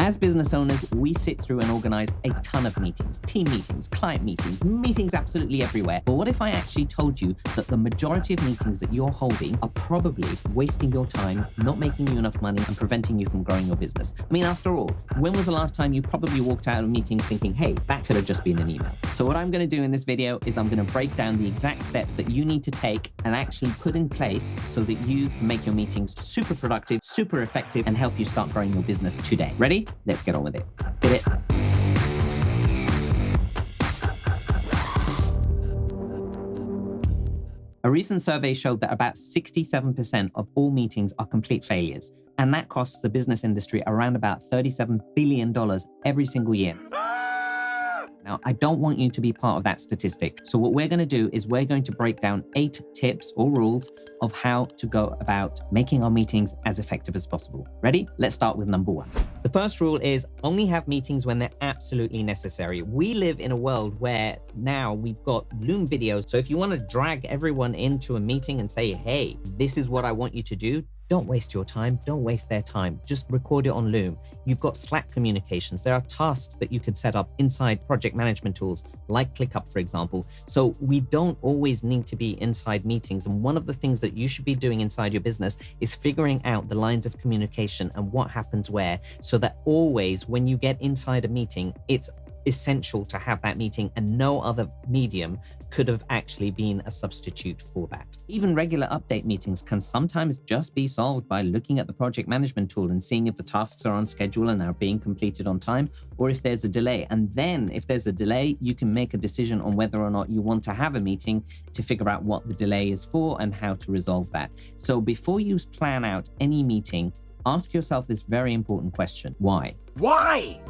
As business owners, we sit through and organize a ton of meetings, team meetings, client meetings absolutely everywhere. But what if I actually told you that the majority of meetings that you're holding are probably wasting your time, not making you enough money, and preventing you from growing your business? I mean, after all, when was the last time you probably walked out of a meeting thinking, hey, that could have just been an email? So what I'm going to do in this video is I'm going to break down the exact steps that you need to take and actually put in place so that you can make your meetings super productive, super effective, and help you start growing your business today. Ready? Let's get on with it. Get it? A recent survey showed that about 67% of all meetings are complete failures, and that costs the business industry around about $37 billion every single year. Now, I don't want you to be part of that statistic. So what we're going to do is we're going to break down 8 tips or rules of how to go about making our meetings as effective as possible. Ready? Let's start with number 1. The first rule is only have meetings when they're absolutely necessary. We live in a world where now we've got Loom videos. So if you want to drag everyone into a meeting and say, hey, this is what I want you to do, don't waste your time. Don't waste their time. Just record it on Loom. You've got Slack communications. There are tasks that you could set up inside project management tools like ClickUp, for example. So we don't always need to be inside meetings. And one of the things that you should be doing inside your business is figuring out the lines of communication and what happens where, so that always when you get inside a meeting, it's essential to have that meeting, and no other medium could have actually been a substitute for that. Even regular update meetings can sometimes just be solved by looking at the project management tool and seeing if the tasks are on schedule and are being completed on time, or if there's a delay. And then if there's a delay, you can make a decision on whether or not you want to have a meeting to figure out what the delay is for and how to resolve that. So before you plan out any meeting, ask yourself this very important question. Why? Why?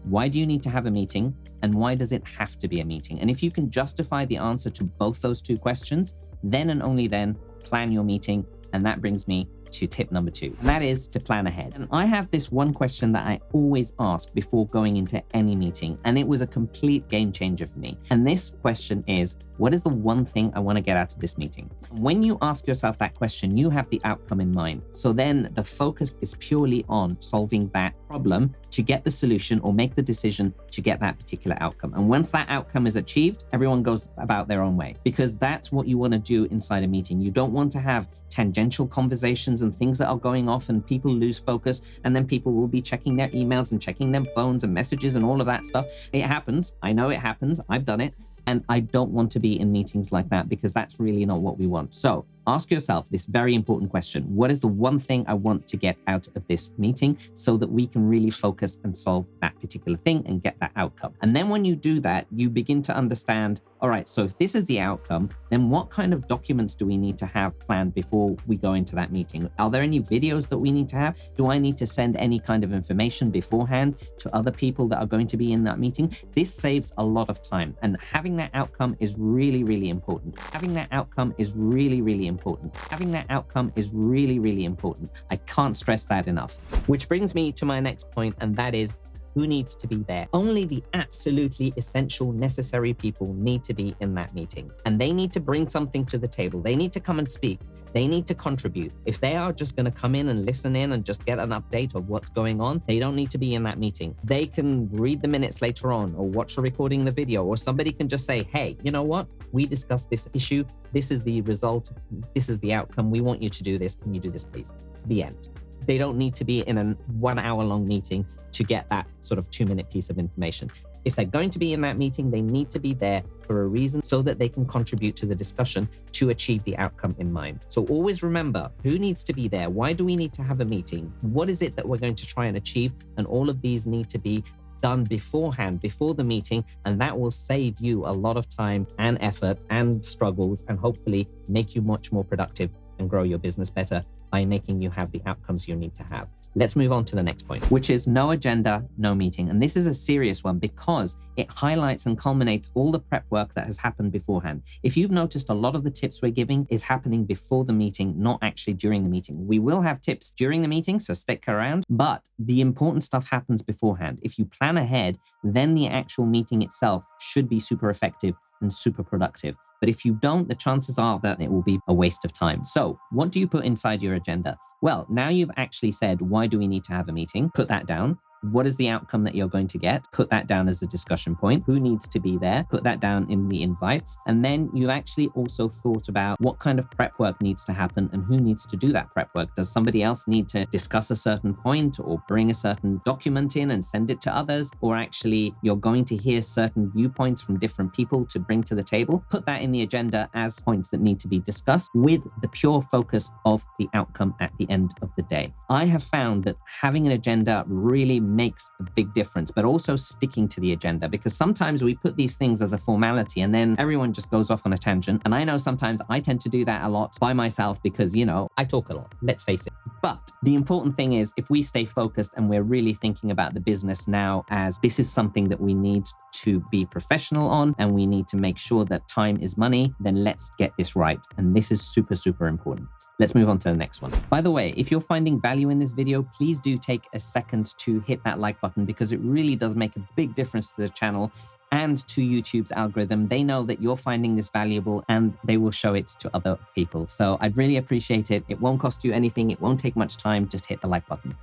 Why do you need to have a meeting, and why does it have to be a meeting? And if you can justify the answer to both those 2 questions, then and only then plan your meeting. And that brings me to tip number 2, and that is to plan ahead. And I have this one question that I always ask before going into any meeting, and it was a complete game changer for me. And this question is, what is the one thing I want to get out of this meeting? When you ask yourself that question, you have the outcome in mind. So then the focus is purely on solving that problem to get the solution or make the decision to get that particular outcome. And once that outcome is achieved, everyone goes about their own way, because that's what you want to do inside a meeting. You don't want to have tangential conversations and things that are going off and people lose focus, and then people will be checking their emails and checking their phones and messages and all of that stuff. It happens. I know it happens. I've done it. And I don't want to be in meetings like that, because that's really not what we want. So ask yourself this very important question. What is the one thing I want to get out of this meeting, so that we can really focus and solve that particular thing and get that outcome? And then when you do that, you begin to understand, all right, so if this is the outcome, then what kind of documents do we need to have planned before we go into that meeting? Are there any videos that we need to have? Do I need to send any kind of information beforehand to other people that are going to be in that meeting? This saves a lot of time, and having that outcome is really, really important. Having that outcome is really, really important. Having that outcome is really, really important. I can't stress that enough. Which brings me to my next point, and that is, who needs to be there? Only the absolutely essential, necessary people need to be in that meeting. And they need to bring something to the table. They need to come and speak. They need to contribute. If they are just going to come in and listen in and just get an update of what's going on, they don't need to be in that meeting. They can read the minutes later on, or watch a recording of the video, or somebody can just say, hey, you know what? We discussed this issue. This is the result. This is the outcome. We want you to do this. Can you do this, please? The end. They don't need to be in a 1 hour long meeting to get that sort of 2-minute piece of information. If they're going to be in that meeting, they need to be there for a reason, so that they can contribute to the discussion to achieve the outcome in mind. So always remember, who needs to be there? Why do we need to have a meeting? What is it that we're going to try and achieve? And all of these need to be done beforehand, before the meeting, and that will save you a lot of time and effort and struggles, and hopefully make you much more productive and grow your business better by making you have the outcomes you need to have. Let's move on to the next point, which is no agenda, no meeting. And this is a serious one, because it highlights and culminates all the prep work that has happened beforehand. If you've noticed, a lot of the tips we're giving is happening before the meeting, not actually during the meeting. We will have tips during the meeting, so stick around, but the important stuff happens beforehand. If you plan ahead, then the actual meeting itself should be super effective and super productive. But if you don't, the chances are that it will be a waste of time. So what do you put inside your agenda? Well, now you've actually said, why do we need to have a meeting? Put that down. What is the outcome that you're going to get? Put that down as a discussion point. Who needs to be there? Put that down in the invites. And then you've actually also thought about what kind of prep work needs to happen and who needs to do that prep work. Does somebody else need to discuss a certain point or bring a certain document in and send it to others? Or actually you're going to hear certain viewpoints from different people to bring to the table? Put that in the agenda as points that need to be discussed with the pure focus of the outcome at the end of the day. I have found that having an agenda really makes a big difference, but also sticking to the agenda, because sometimes we put these things as a formality and then everyone just goes off on a tangent. And I know sometimes I tend to do that a lot by myself because, I talk a lot, let's face it. But the important thing is if we stay focused and we're really thinking about the business now as this is something that we need to be professional on and we need to make sure that time is money, then let's get this right. And this is super, super important. Let's move on to the next one. By the way, if you're finding value in this video, please do take a second to hit that like button because it really does make a big difference to the channel and to YouTube's algorithm. They know that you're finding this valuable and they will show it to other people. So I'd really appreciate it. It won't cost you anything. It won't take much time. Just hit the like button.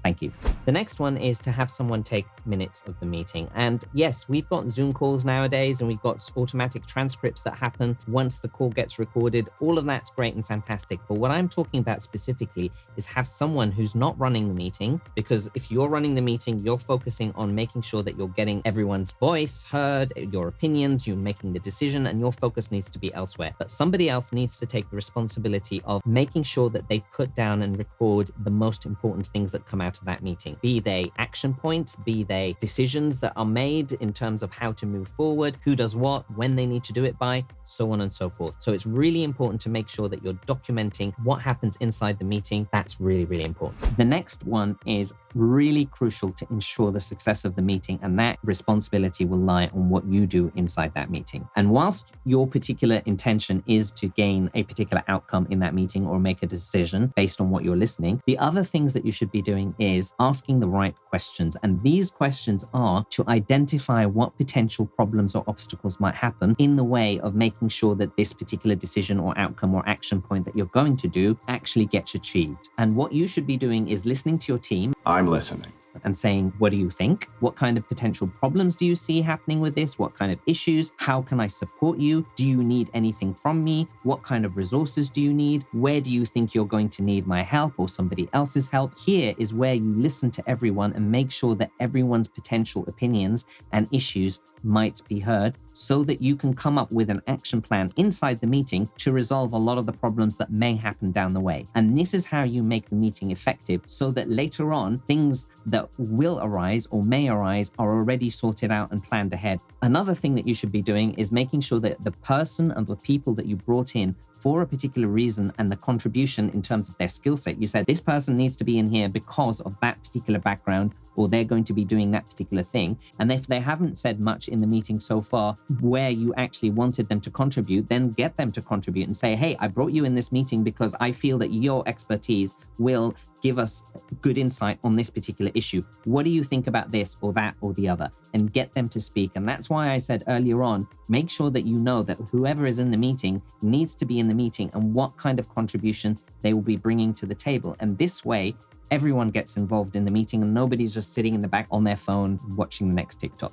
Thank you. The next one is to have someone take minutes of the meeting. And yes, we've got Zoom calls nowadays and we've got automatic transcripts that happen once the call gets recorded. All of that's great and fantastic. But what I'm talking about specifically is have someone who's not running the meeting, because if you're running the meeting, you're focusing on making sure that you're getting everyone's voice heard, your opinions, you're making the decision, and your focus needs to be elsewhere. But somebody else needs to take the responsibility of making sure that they put down and record the most important things that come out of that meeting, be they action points, be they decisions that are made in terms of how to move forward, who does what, when they need to do it by, so on and so forth. So it's really important to make sure that you're documenting what happens inside the meeting. That's really, really important. The next one is really crucial to ensure the success of the meeting, and that responsibility will lie on what you do inside that meeting. And whilst your particular intention is to gain a particular outcome in that meeting or make a decision based on what you're listening, the other things that you should be doing is asking the right questions. And these questions are to identify what potential problems or obstacles might happen in the way of making sure that this particular decision or outcome or action point that you're going to do actually gets achieved. And what you should be doing is listening to your team. I'm listening. And saying, what do you think? What kind of potential problems do you see happening with this? What kind of issues? How can I support you? Do you need anything from me? What kind of resources do you need? Where do you think you're going to need my help or somebody else's help? Here is where you listen to everyone and make sure that everyone's potential opinions and issues might be heard so that you can come up with an action plan inside the meeting to resolve a lot of the problems that may happen down the way. And this is how you make the meeting effective so that later on, things that will arise or may arise are already sorted out and planned ahead. Another thing that you should be doing is making sure that the person and the people that you brought in for a particular reason and the contribution in terms of their skill set. You said this person needs to be in here because of that particular background, or they're going to be doing that particular thing. And if they haven't said much in the meeting so far where you actually wanted them to contribute, then get them to contribute and say, hey, I brought you in this meeting because I feel that your expertise will give us good insight on this particular issue. What do you think about this or that or the other? And get them to speak. And that's why I said earlier on, make sure that you know that whoever is in the meeting needs to be in the meeting and what kind of contribution they will be bringing to the table. And this way, everyone gets involved in the meeting and nobody's just sitting in the back on their phone watching the next TikTok.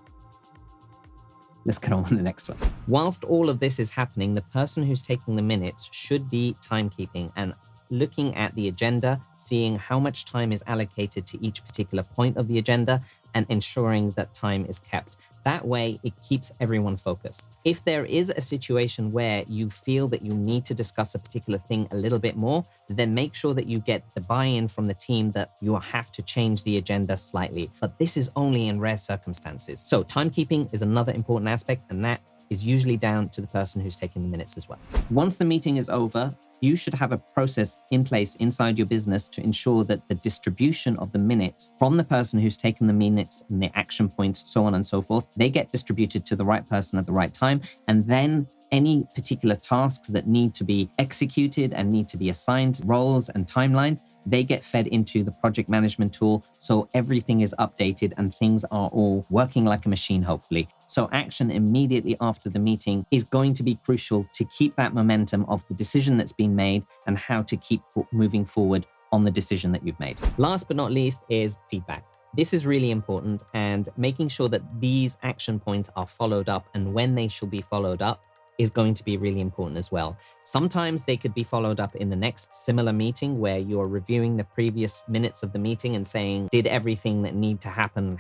Let's get on to the next one. Whilst all of this is happening, the person who's taking the minutes should be timekeeping and looking at the agenda, seeing how much time is allocated to each particular point of the agenda and ensuring that time is kept. That way, it keeps everyone focused. If there is a situation where you feel that you need to discuss a particular thing a little bit more, then make sure that you get the buy-in from the team that you have to change the agenda slightly. But this is only in rare circumstances. So timekeeping is another important aspect, and that is usually down to the person who's taking the minutes as well. Once the meeting is over, you should have a process in place inside your business to ensure that the distribution of the minutes from the person who's taken the minutes and the action points, so on and so forth, they get distributed to the right person at the right time. And then any particular tasks that need to be executed and need to be assigned roles and timelines, they get fed into the project management tool. So everything is updated and things are all working like a machine, hopefully. So action immediately after the meeting is going to be crucial to keep that momentum of the decision that's been made and how to keep moving forward on the decision that you've made. Last but not least is feedback. This is really important, and making sure that these action points are followed up and when they should be followed up is going to be really important as well. Sometimes they could be followed up in the next similar meeting where you're reviewing the previous minutes of the meeting and saying, did everything that need to happen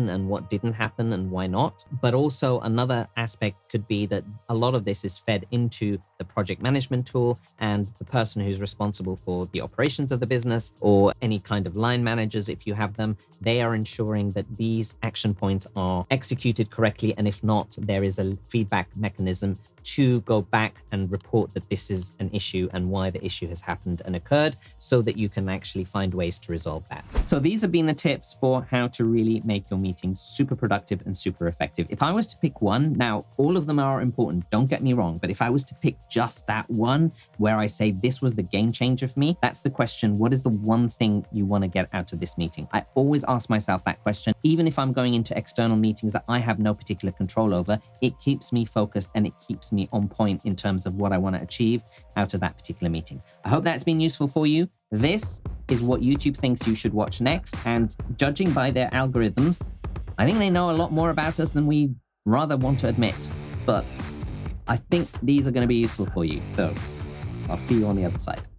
and what didn't happen and why not? But also another aspect could be that a lot of this is fed into the project management tool, and the person who's responsible for the operations of the business or any kind of line managers, if you have them, they are ensuring that these action points are executed correctly. And if not, there is a feedback mechanism to go back and report that this is an issue and why the issue has happened and occurred, so that you can actually find ways to resolve that. So these have been the tips for how to really make your meetings super productive and super effective. If I was to pick one, now all of them are important, don't get me wrong, but if I was to pick just that one where I say this was the game changer for me, that's the question, what is the one thing you want to get out of this meeting? I always ask myself that question, even if I'm going into external meetings that I have no particular control over. It keeps me focused and it keeps me on point in terms of what I want to achieve out of that particular meeting. I hope that's been useful for you. This is what YouTube thinks you should watch next, and judging by their algorithm, I think they know a lot more about us than we rather want to admit, but I think these are going to be useful for you. So I'll see you on the other side.